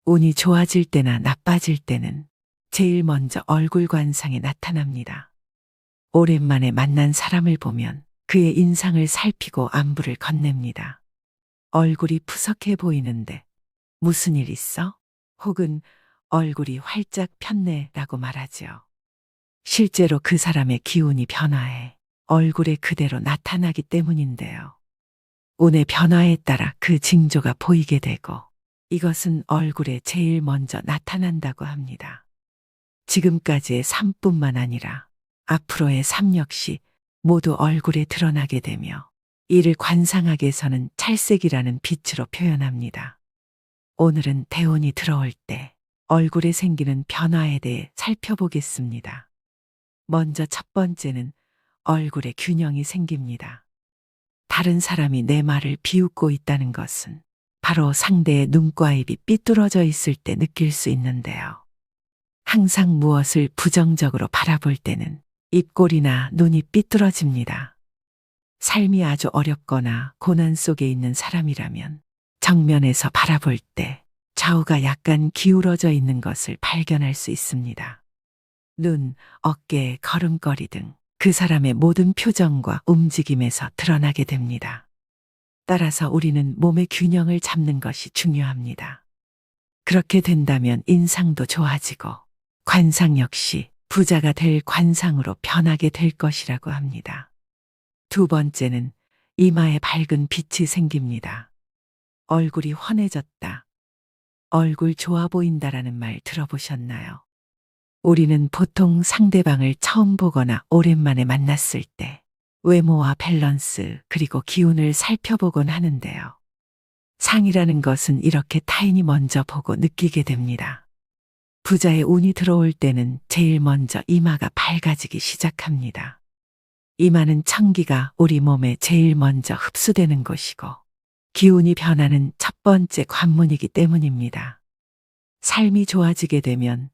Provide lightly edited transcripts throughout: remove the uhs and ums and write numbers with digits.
운이 좋아질 때나 나빠질 때는 제일 먼저 얼굴 관상에 나타납니다. 오랜만에 만난 사람을 보면 그의 인상을 살피고 안부를 건넵니다. 얼굴이 푸석해 보이는데 무슨 일 있어? 혹은 얼굴이 활짝 폈네 라고 말하지요. 실제로 그 사람의 기운이 변화해 얼굴에 그대로 나타나기 때문인데요. 운의 변화에 따라 그 징조가 보이게 되고 이것은 얼굴에 제일 먼저 나타난다고 합니다. 지금까지의 삶뿐만 아니라 앞으로의 삶 역시 모두 얼굴에 드러나게 되며 이를 관상학에서는 찰색이라는 빛으로 표현합니다. 오늘은 대운이 들어올 때 얼굴에 생기는 변화에 대해 살펴보겠습니다. 먼저 첫 번째는 얼굴에 균형이 생깁니다. 다른 사람이 내 말을 비웃고 있다는 것은 바로 상대의 눈과 입이 삐뚤어져 있을 때 느낄 수 있는데요. 항상 무엇을 부정적으로 바라볼 때는 입꼬리나 눈이 삐뚤어집니다. 삶이 아주 어렵거나 고난 속에 있는 사람이라면 정면에서 바라볼 때 좌우가 약간 기울어져 있는 것을 발견할 수 있습니다. 눈, 어깨, 걸음걸이 등 그 사람의 모든 표정과 움직임에서 드러나게 됩니다. 따라서 우리는 몸의 균형을 잡는 것이 중요합니다. 그렇게 된다면 인상도 좋아지고 관상 역시 부자가 될 관상으로 변하게 될 것이라고 합니다. 두 번째는 이마에 밝은 빛이 생깁니다. 얼굴이 환해졌다. 얼굴 좋아 보인다라는 말 들어보셨나요? 우리는 보통 상대방을 처음 보거나 오랜만에 만났을 때 외모와 밸런스 그리고 기운을 살펴보곤 하는데요. 상이라는 것은 이렇게 타인이 먼저 보고 느끼게 됩니다. 부자의 운이 들어올 때는 제일 먼저 이마가 밝아지기 시작합니다. 이마는 천기가 우리 몸에 제일 먼저 흡수되는 곳이고 기운이 변하는 첫 번째 관문이기 때문입니다. 삶이 좋아지게 되면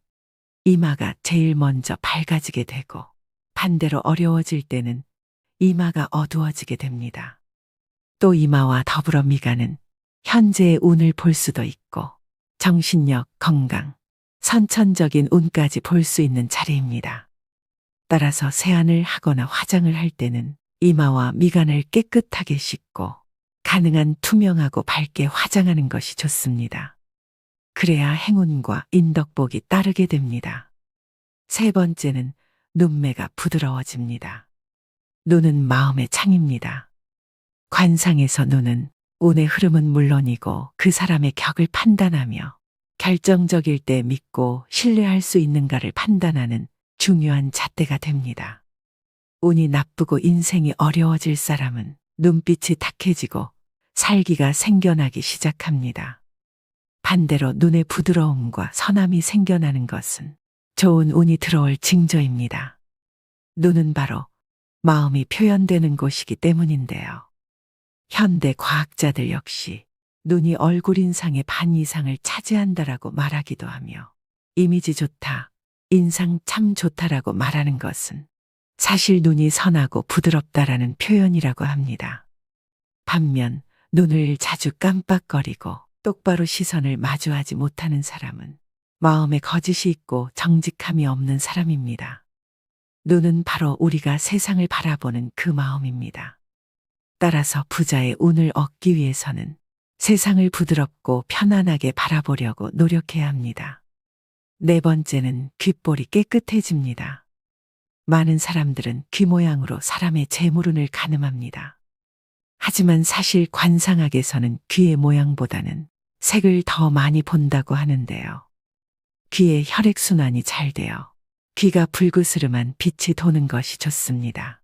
이마가 제일 먼저 밝아지게 되고 반대로 어려워질 때는 이마가 어두워지게 됩니다. 또 이마와 더불어 미간은 현재의 운을 볼 수도 있고 정신력, 건강, 선천적인 운까지 볼 수 있는 자리입니다. 따라서 세안을 하거나 화장을 할 때는 이마와 미간을 깨끗하게 씻고 가능한 투명하고 밝게 화장하는 것이 좋습니다. 그래야 행운과 인덕복이 따르게 됩니다. 세 번째는 눈매가 부드러워집니다. 눈은 마음의 창입니다. 관상에서 눈은 운의 흐름은 물론이고 그 사람의 격을 판단하며 결정적일 때 믿고 신뢰할 수 있는가를 판단하는 중요한 잣대가 됩니다. 운이 나쁘고 인생이 어려워질 사람은 눈빛이 탁해지고 살기가 생겨나기 시작합니다. 반대로 눈의 부드러움과 선함이 생겨나는 것은 좋은 운이 들어올 징조입니다. 눈은 바로 마음이 표현되는 곳이기 때문인데요. 현대 과학자들 역시 눈이 얼굴 인상의 반 이상을 차지한다라고 말하기도 하며 이미지 좋다, 인상 참 좋다라고 말하는 것은 사실 눈이 선하고 부드럽다라는 표현이라고 합니다. 반면 눈을 자주 깜빡거리고 똑바로 시선을 마주하지 못하는 사람은 마음에 거짓이 있고 정직함이 없는 사람입니다. 눈은 바로 우리가 세상을 바라보는 그 마음입니다. 따라서 부자의 운을 얻기 위해서는 세상을 부드럽고 편안하게 바라보려고 노력해야 합니다. 네 번째는 귓볼이 깨끗해집니다. 많은 사람들은 귀 모양으로 사람의 재물운을 가늠합니다. 하지만 사실 관상학에서는 귀의 모양보다는 색을 더 많이 본다고 하는데요. 귀의 혈액순환이 잘 되어 귀가 불그스름한 빛이 도는 것이 좋습니다.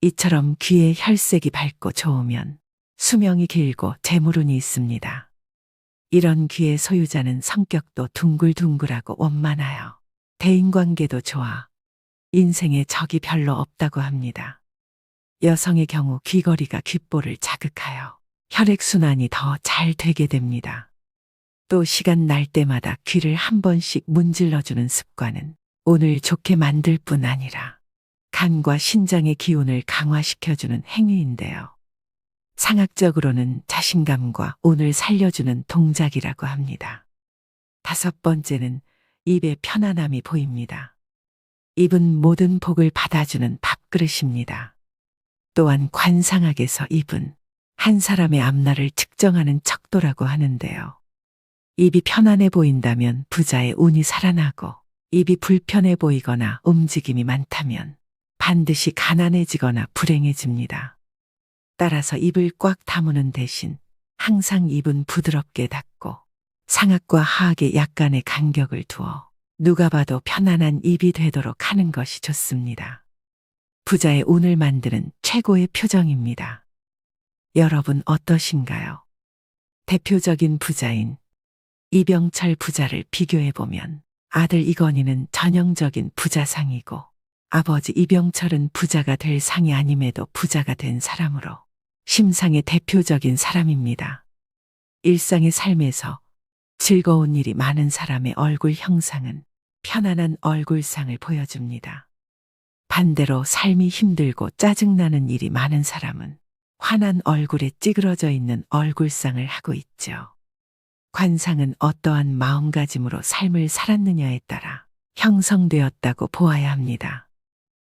이처럼 귀의 혈색이 밝고 좋으면 수명이 길고 재물운이 있습니다. 이런 귀의 소유자는 성격도 둥글둥글하고 원만하여 대인관계도 좋아 인생에 적이 별로 없다고 합니다. 여성의 경우 귀걸이가 귓볼을 자극하여 혈액순환이 더 잘 되게 됩니다. 또 시간 날 때마다 귀를 한 번씩 문질러주는 습관은 운을 좋게 만들 뿐 아니라 간과 신장의 기운을 강화시켜주는 행위인데요. 상학적으로는 자신감과 운을 살려주는 동작이라고 합니다. 다섯 번째는 입의 편안함이 보입니다. 입은 모든 복을 받아주는 밥그릇입니다. 또한 관상학에서 입은 한 사람의 앞날을 측정하는 척도라고 하는데요. 입이 편안해 보인다면 부자의 운이 살아나고, 입이 불편해 보이거나 움직임이 많다면 반드시 가난해지거나 불행해집니다. 따라서 입을 꽉 다무는 대신 항상 입은 부드럽게 닫고 상악과 하악에 약간의 간격을 두어 누가 봐도 편안한 입이 되도록 하는 것이 좋습니다. 부자의 운을 만드는 최고의 표정입니다. 여러분 어떠신가요? 대표적인 부자인 이병철 부자를 비교해보면 아들 이건희는 전형적인 부자상이고, 아버지 이병철은 부자가 될 상이 아님에도 부자가 된 사람으로 심상의 대표적인 사람입니다. 일상의 삶에서 즐거운 일이 많은 사람의 얼굴 형상은 편안한 얼굴상을 보여줍니다. 반대로 삶이 힘들고 짜증나는 일이 많은 사람은 환한 얼굴에 찌그러져 있는 얼굴상을 하고 있죠. 관상은 어떠한 마음가짐으로 삶을 살았느냐에 따라 형성되었다고 보아야 합니다.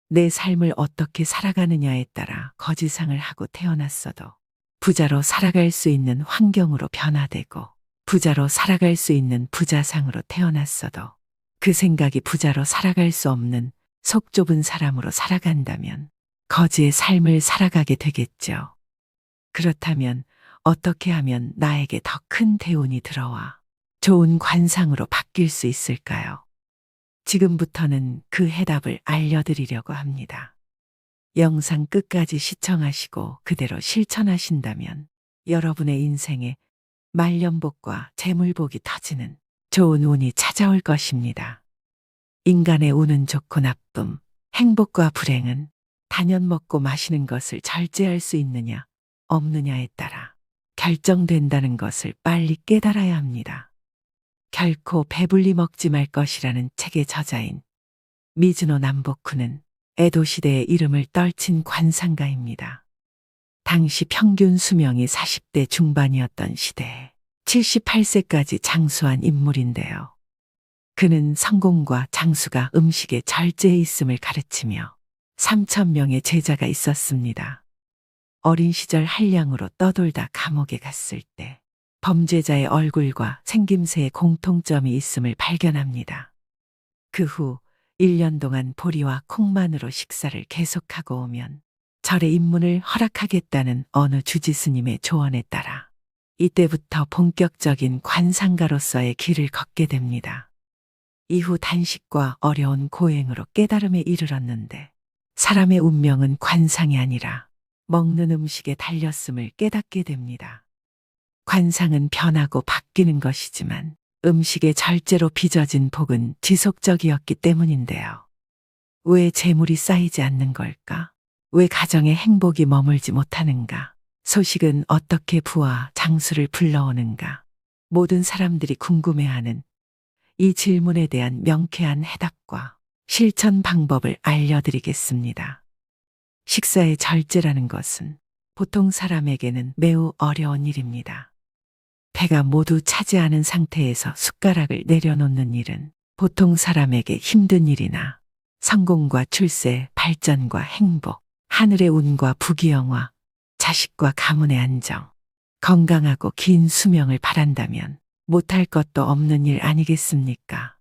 내 삶을 어떻게 살아가느냐에 따라 거지상을 하고 태어났어도 부자로 살아갈 수 있는 환경으로 변화되고, 부자로 살아갈 수 있는 부자상으로 태어났어도 그 생각이 부자로 살아갈 수 없는 속 좁은 사람으로 살아간다면 거지의 삶을 살아가게 되겠죠. 그렇다면 어떻게 하면 나에게 더 큰 대운이 들어와 좋은 관상으로 바뀔 수 있을까요? 지금부터는 그 해답을 알려드리려고 합니다. 영상 끝까지 시청하시고 그대로 실천하신다면 여러분의 인생에 말년복과 재물복이 터지는 좋은 운이 찾아올 것입니다. 인간의 운은 좋고 나쁨, 행복과 불행은 단연 먹고 마시는 것을 절제할 수 있느냐, 없느냐에 따라 결정된다는 것을 빨리 깨달아야 합니다. 결코 배불리 먹지 말 것이라는 책의 저자인 미즈노 남보쿠는 에도 시대의 이름을 떨친 관상가입니다. 당시 평균 수명이 40대 중반이었던 시대에 78세까지 장수한 인물인데요. 그는 성공과 장수가 음식의 절제에 있음을 가르치며 3,000명의 제자가 있었습니다. 어린 시절 한량으로 떠돌다 감옥에 갔을 때 범죄자의 얼굴과 생김새에 공통점이 있음을 발견합니다. 그 후 1년 동안 보리와 콩만으로 식사를 계속하고 오면 절의 입문을 허락하겠다는 어느 주지스님의 조언에 따라 이때부터 본격적인 관상가로서의 길을 걷게 됩니다. 이후 단식과 어려운 고행으로 깨달음에 이르렀는데, 사람의 운명은 관상이 아니라 먹는 음식에 달렸음을 깨닫게 됩니다. 관상은 변하고 바뀌는 것이지만 음식의 절제로 빚어진 복은 지속적이었기 때문인데요. 왜 재물이 쌓이지 않는 걸까? 왜 가정에 행복이 머물지 못하는가? 소식은 어떻게 부와 장수를 불러오는가? 모든 사람들이 궁금해하는 이 질문에 대한 명쾌한 해답과 실천 방법을 알려드리겠습니다. 식사의 절제라는 것은 보통 사람에게는 매우 어려운 일입니다. 배가 모두 차지하는 상태에서 숟가락을 내려놓는 일은 보통 사람에게 힘든 일이나 성공과 출세, 발전과 행복, 하늘의 운과 부귀영화, 자식과 가문의 안정, 건강하고 긴 수명을 바란다면 못할 것도 없는 일 아니겠습니까?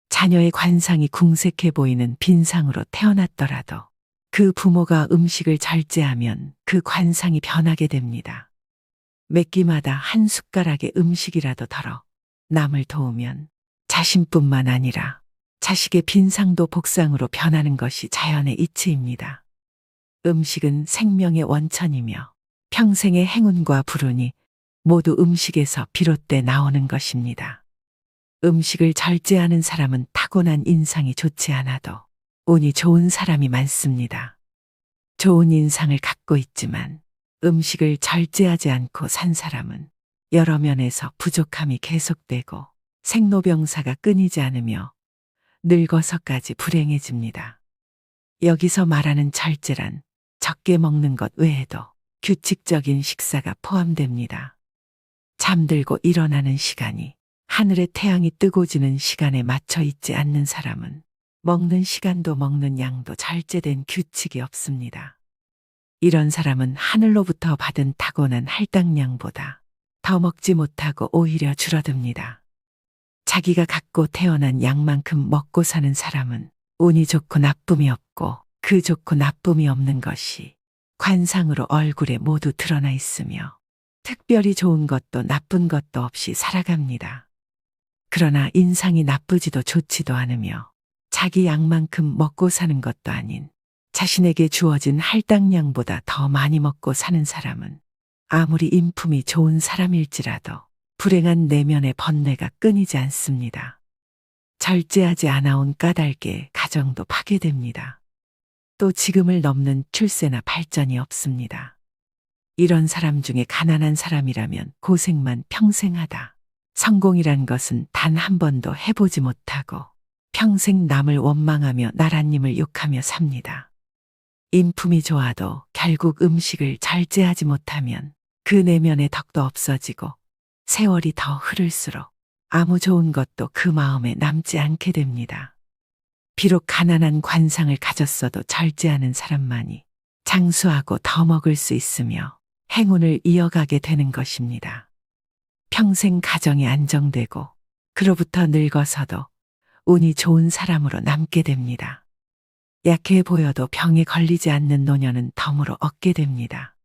자녀의 관상이 궁색해 보이는 빈상으로 태어났더라도 그 부모가 음식을 절제하면 그 관상이 변하게 됩니다. 몇 끼마다 한 숟가락의 음식이라도 덜어 남을 도우면 자신뿐만 아니라 자식의 빈상도 복상으로 변하는 것이 자연의 이치입니다. 음식은 생명의 원천이며 평생의 행운과 불운이 모두 음식에서 비롯돼 나오는 것입니다. 음식을 절제하는 사람은 타고난 인상이 좋지 않아도 운이 좋은 사람이 많습니다. 좋은 인상을 갖고 있지만 음식을 절제하지 않고 산 사람은 여러 면에서 부족함이 계속되고 생로병사가 끊이지 않으며 늙어서까지 불행해집니다. 여기서 말하는 절제란 적게 먹는 것 외에도 규칙적인 식사가 포함됩니다. 잠들고 일어나는 시간이 하늘의 태양이 뜨고 지는 시간에 맞춰 있지 않는 사람은 먹는 시간도 먹는 양도 절제된 규칙이 없습니다. 이런 사람은 하늘로부터 받은 타고난 할당량보다 더 먹지 못하고 오히려 줄어듭니다. 자기가 갖고 태어난 양만큼 먹고 사는 사람은 운이 좋고 나쁨이 없고 그 좋고 나쁨이 없는 것이 관상으로 얼굴에 모두 드러나 있으며 특별히 좋은 것도 나쁜 것도 없이 살아갑니다. 그러나 인상이 나쁘지도 좋지도 않으며 자기 양만큼 먹고 사는 것도 아닌 자신에게 주어진 할당량보다 더 많이 먹고 사는 사람은 아무리 인품이 좋은 사람일지라도 불행한 내면의 번뇌가 끊이지 않습니다. 절제하지 않아온 까닭에 가정도 파괴됩니다. 또 지금을 넘는 출세나 발전이 없습니다. 이런 사람 중에 가난한 사람이라면 고생만 평생 하다. 성공이란 것은 단 한 번도 해보지 못하고 평생 남을 원망하며 나라님을 욕하며 삽니다. 인품이 좋아도 결국 음식을 절제하지 못하면 그 내면의 덕도 없어지고 세월이 더 흐를수록 아무 좋은 것도 그 마음에 남지 않게 됩니다. 비록 가난한 관상을 가졌어도 절제하는 사람만이 장수하고 더 먹을 수 있으며 행운을 이어가게 되는 것입니다. 평생 가정이 안정되고 그로부터 늙어서도 운이 좋은 사람으로 남게 됩니다. 약해 보여도 병에 걸리지 않는 노년은 덤으로 얻게 됩니다.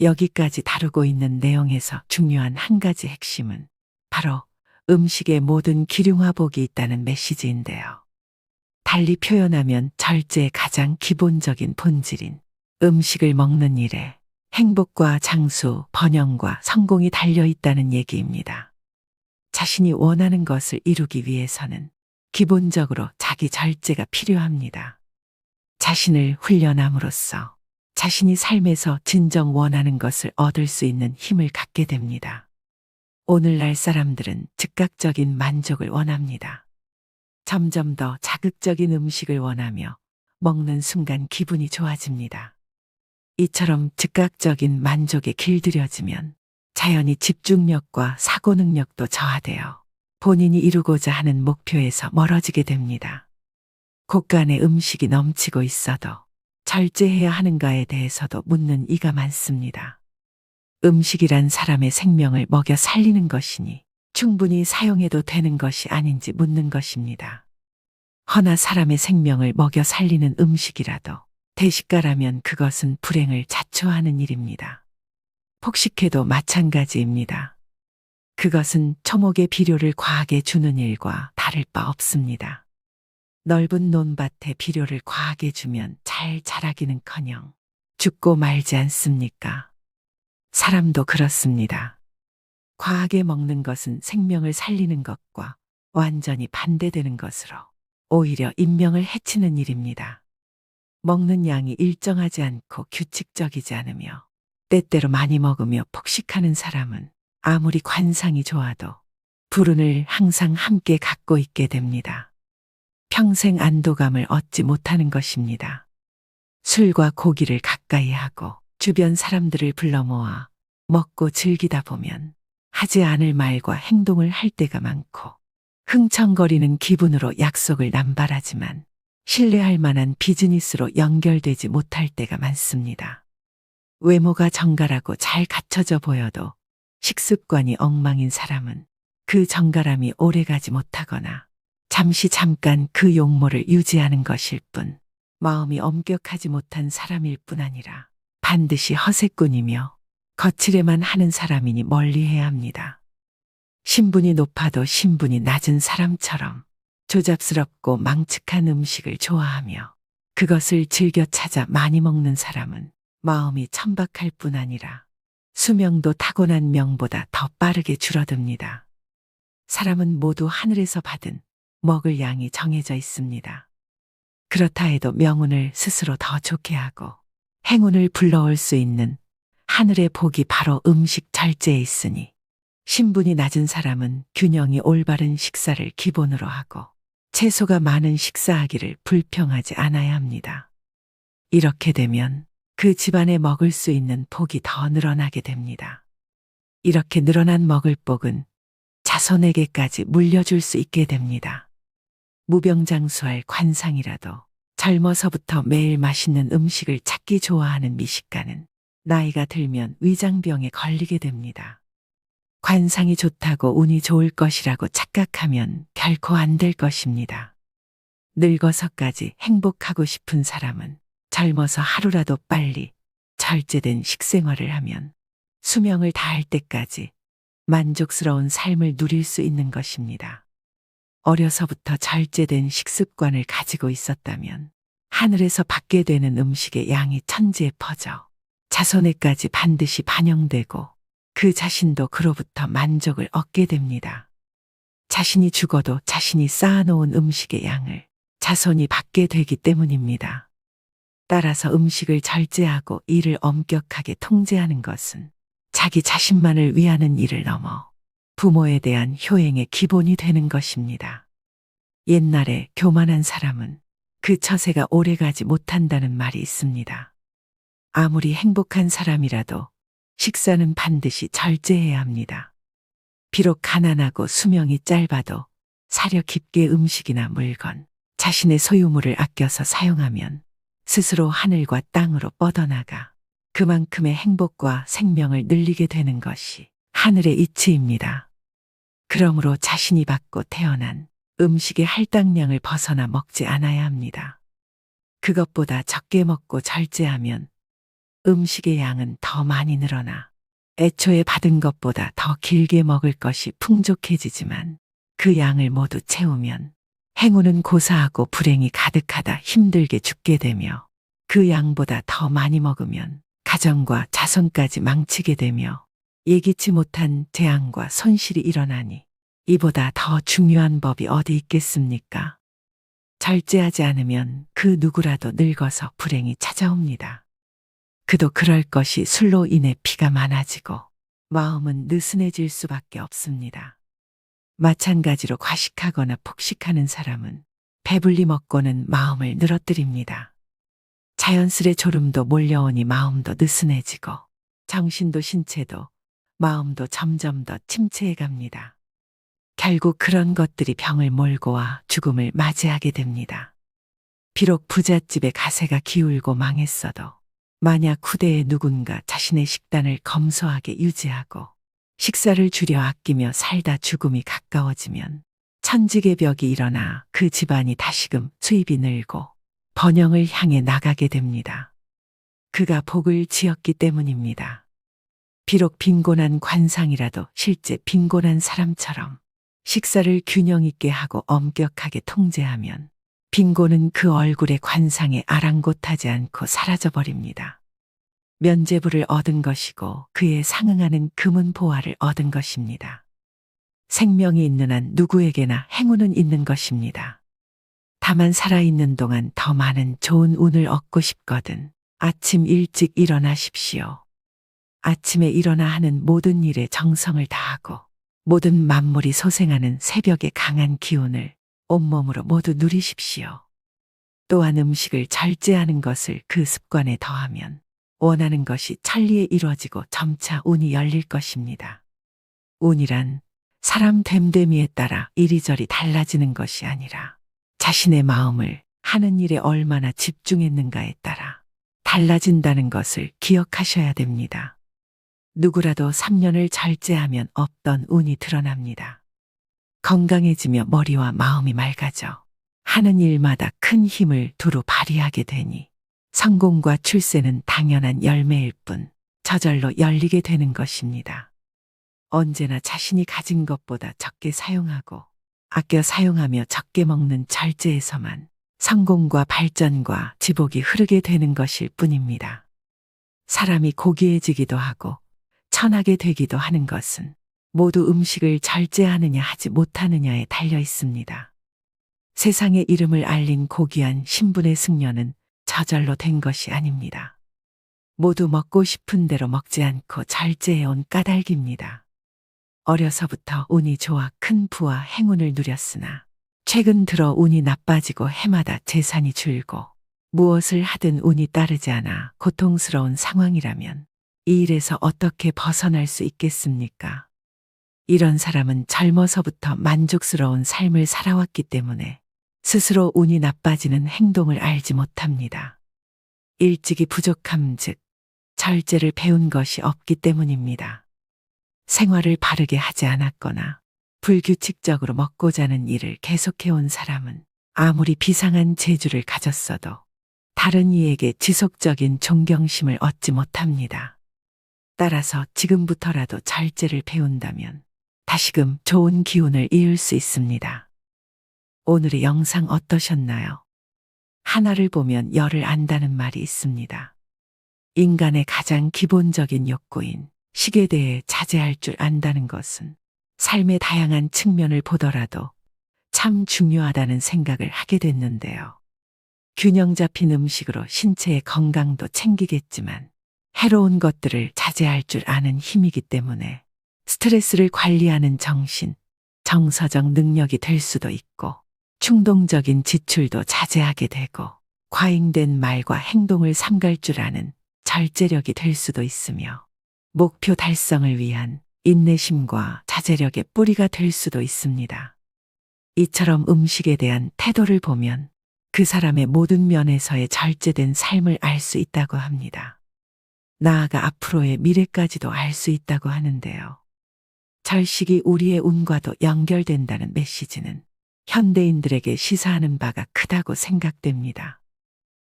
여기까지 다루고 있는 내용에서 중요한 한 가지 핵심은 바로 음식에 모든 기륭화복이 있다는 메시지인데요. 달리 표현하면 절제의 가장 기본적인 본질인 음식을 먹는 일에 행복과 장수, 번영과 성공이 달려 있다는 얘기입니다. 자신이 원하는 것을 이루기 위해서는 기본적으로 자기 절제가 필요합니다. 자신을 훈련함으로써 자신이 삶에서 진정 원하는 것을 얻을 수 있는 힘을 갖게 됩니다. 오늘날 사람들은 즉각적인 만족을 원합니다. 점점 더 자극적인 음식을 원하며 먹는 순간 기분이 좋아집니다. 이처럼 즉각적인 만족에 길들여지면 자연히 집중력과 사고 능력도 저하되어 본인이 이루고자 하는 목표에서 멀어지게 됩니다. 곳간에 음식이 넘치고 있어도 절제해야 하는가에 대해서도 묻는 이가 많습니다. 음식이란 사람의 생명을 먹여 살리는 것이니 충분히 사용해도 되는 것이 아닌지 묻는 것입니다. 허나 사람의 생명을 먹여 살리는 음식이라도 대식가라면 그것은 불행을 자초하는 일입니다. 폭식해도 마찬가지입니다. 그것은 초목의 비료를 과하게 주는 일과 다를 바 없습니다. 넓은 논밭에 비료를 과하게 주면 잘 자라기는커녕 죽고 말지 않습니까? 사람도 그렇습니다. 과하게 먹는 것은 생명을 살리는 것과 완전히 반대되는 것으로 오히려 인명을 해치는 일입니다. 먹는 양이 일정하지 않고 규칙적이지 않으며 때때로 많이 먹으며 폭식하는 사람은 아무리 관상이 좋아도 불운을 항상 함께 갖고 있게 됩니다. 평생 안도감을 얻지 못하는 것입니다. 술과 고기를 가까이 하고 주변 사람들을 불러 모아 먹고 즐기다 보면 하지 않을 말과 행동을 할 때가 많고 흥청거리는 기분으로 약속을 남발하지만 신뢰할 만한 비즈니스로 연결되지 못할 때가 많습니다. 외모가 정갈하고 잘 갖춰져 보여도 식습관이 엉망인 사람은 그 정갈함이 오래가지 못하거나 잠깐 그 용모를 유지하는 것일 뿐 마음이 엄격하지 못한 사람일 뿐 아니라 반드시 허세꾼이며 거칠에만 하는 사람이니 멀리해야 합니다. 신분이 높아도 신분이 낮은 사람처럼 조잡스럽고 망측한 음식을 좋아하며 그것을 즐겨 찾아 많이 먹는 사람은 마음이 천박할 뿐 아니라 수명도 타고난 명보다 더 빠르게 줄어듭니다. 사람은 모두 하늘에서 받은 먹을 양이 정해져 있습니다. 그렇다 해도 명운을 스스로 더 좋게 하고 행운을 불러올 수 있는 하늘의 복이 바로 음식 절제에 있으니 신분이 낮은 사람은 균형이 올바른 식사를 기본으로 하고 채소가 많은 식사하기를 불평하지 않아야 합니다. 이렇게 되면 그 집안에 먹을 수 있는 복이 더 늘어나게 됩니다. 이렇게 늘어난 먹을 복은 자손에게까지 물려줄 수 있게 됩니다. 무병장수할 관상이라도 젊어서부터 매일 맛있는 음식을 찾기 좋아하는 미식가는 나이가 들면 위장병에 걸리게 됩니다. 관상이 좋다고 운이 좋을 것이라고 착각하면 결코 안 될 것입니다. 늙어서까지 행복하고 싶은 사람은 젊어서 하루라도 빨리 절제된 식생활을 하면 수명을 다할 때까지 만족스러운 삶을 누릴 수 있는 것입니다. 어려서부터 절제된 식습관을 가지고 있었다면 하늘에서 받게 되는 음식의 양이 천지에 퍼져 자손에까지 반드시 반영되고 그 자신도 그로부터 만족을 얻게 됩니다. 자신이 죽어도 자신이 쌓아놓은 음식의 양을 자손이 받게 되기 때문입니다. 따라서 음식을 절제하고 이를 엄격하게 통제하는 것은 자기 자신만을 위하는 일을 넘어 부모에 대한 효행의 기본이 되는 것입니다. 옛날에 교만한 사람은 그 처세가 오래가지 못한다는 말이 있습니다. 아무리 행복한 사람이라도 식사는 반드시 절제해야 합니다. 비록 가난하고 수명이 짧아도 사려 깊게 음식이나 물건, 자신의 소유물을 아껴서 사용하면 스스로 하늘과 땅으로 뻗어나가 그만큼의 행복과 생명을 늘리게 되는 것이 하늘의 이치입니다. 그러므로 자신이 받고 태어난 음식의 할당량을 벗어나 먹지 않아야 합니다. 그것보다 적게 먹고 절제하면 음식의 양은 더 많이 늘어나 애초에 받은 것보다 더 길게 먹을 것이 풍족해지지만 그 양을 모두 채우면 행운은 고사하고 불행이 가득하다 힘들게 죽게 되며 그 양보다 더 많이 먹으면 가정과 자손까지 망치게 되며 예기치 못한 재앙과 손실이 일어나니 이보다 더 중요한 법이 어디 있겠습니까? 절제하지 않으면 그 누구라도 늙어서 불행이 찾아옵니다. 그도 그럴 것이 술로 인해 피가 많아지고 마음은 느슨해질 수밖에 없습니다. 마찬가지로 과식하거나 폭식하는 사람은 배불리 먹고는 마음을 늘어뜨립니다. 자연스레 졸음도 몰려오니 마음도 느슨해지고 정신도 신체도 마음도 점점 더 침체해 갑니다. 결국 그런 것들이 병을 몰고 와 죽음을 맞이하게 됩니다. 비록 부잣집의 가세가 기울고 망했어도 만약 후대에 누군가 자신의 식단을 검소하게 유지하고 식사를 줄여 아끼며 살다 죽음이 가까워지면 천지개벽이 일어나 그 집안이 다시금 수입이 늘고 번영을 향해 나가게 됩니다. 그가 복을 지었기 때문입니다. 비록 빈곤한 관상이라도 실제 빈곤한 사람처럼 식사를 균형 있게 하고 엄격하게 통제하면 빈곤은 그 얼굴의 관상에 아랑곳하지 않고 사라져버립니다. 면죄부를 얻은 것이고 그에 상응하는 금은 보화를 얻은 것입니다. 생명이 있는 한 누구에게나 행운은 있는 것입니다. 다만 살아있는 동안 더 많은 좋은 운을 얻고 싶거든 아침 일찍 일어나십시오. 아침에 일어나 하는 모든 일에 정성을 다하고 모든 만물이 소생하는 새벽의 강한 기운을 온몸으로 모두 누리십시오. 또한 음식을 절제하는 것을 그 습관에 더하면 원하는 것이 천리에 이루어지고 점차 운이 열릴 것입니다. 운이란 사람 됨됨이에 따라 이리저리 달라지는 것이 아니라 자신의 마음을 하는 일에 얼마나 집중했는가에 따라 달라진다는 것을 기억하셔야 됩니다. 누구라도 3년을 절제하면 없던 운이 드러납니다. 건강해지며 머리와 마음이 맑아져 하는 일마다 큰 힘을 두루 발휘하게 되니 성공과 출세는 당연한 열매일 뿐 저절로 열리게 되는 것입니다. 언제나 자신이 가진 것보다 적게 사용하고 아껴 사용하며 적게 먹는 절제에서만 성공과 발전과 지복이 흐르게 되는 것일 뿐입니다. 사람이 고귀해지기도 하고 천하게 되기도 하는 것은 모두 음식을 절제하느냐 하지 못하느냐에 달려 있습니다. 세상에 이름을 알린 고귀한 신분의 승려는 저절로 된 것이 아닙니다. 모두 먹고 싶은 대로 먹지 않고 절제해온 까닭입니다. 어려서부터 운이 좋아 큰 부와 행운을 누렸으나 최근 들어 운이 나빠지고 해마다 재산이 줄고 무엇을 하든 운이 따르지 않아 고통스러운 상황이라면 이 일에서 어떻게 벗어날 수 있겠습니까? 이런 사람은 젊어서부터 만족스러운 삶을 살아왔기 때문에 스스로 운이 나빠지는 행동을 알지 못합니다. 일찍이 부족함 즉 절제를 배운 것이 없기 때문입니다. 생활을 바르게 하지 않았거나 불규칙적으로 먹고 자는 일을 계속해온 사람은 아무리 비상한 재주를 가졌어도 다른 이에게 지속적인 존경심을 얻지 못합니다. 따라서 지금부터라도 절제를 배운다면 다시금 좋은 기운을 이을 수 있습니다. 오늘의 영상 어떠셨나요? 하나를 보면 열을 안다는 말이 있습니다. 인간의 가장 기본적인 욕구인 식에 대해 자제할 줄 안다는 것은 삶의 다양한 측면을 보더라도 참 중요하다는 생각을 하게 됐는데요. 균형 잡힌 음식으로 신체의 건강도 챙기겠지만 해로운 것들을 자제할 줄 아는 힘이기 때문에 스트레스를 관리하는 정신, 정서적 능력이 될 수도 있고 충동적인 지출도 자제하게 되고 과잉된 말과 행동을 삼갈 줄 아는 절제력이 될 수도 있으며 목표 달성을 위한 인내심과 자제력의 뿌리가 될 수도 있습니다. 이처럼 음식에 대한 태도를 보면 그 사람의 모든 면에서의 절제된 삶을 알 수 있다고 합니다. 나아가 앞으로의 미래까지도 알 수 있다고 하는데요. 절식이 우리의 운과도 연결된다는 메시지는 현대인들에게 시사하는 바가 크다고 생각됩니다.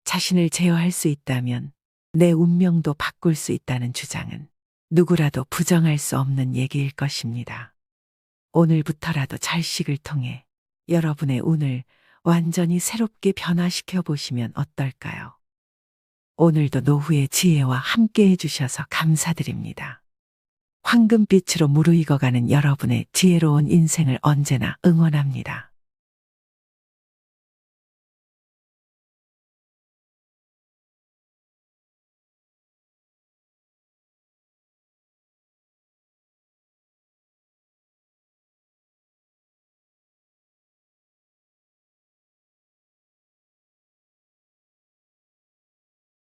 자신을 제어할 수 있다면 내 운명도 바꿀 수 있다는 주장은 누구라도 부정할 수 없는 얘기일 것입니다. 오늘부터라도 절식을 통해 여러분의 운을 완전히 새롭게 변화시켜 보시면 어떨까요? 오늘도 노후의 지혜와 함께 해주셔서 감사드립니다. 황금빛으로 무르익어가는 여러분의 지혜로운 인생을 언제나 응원합니다.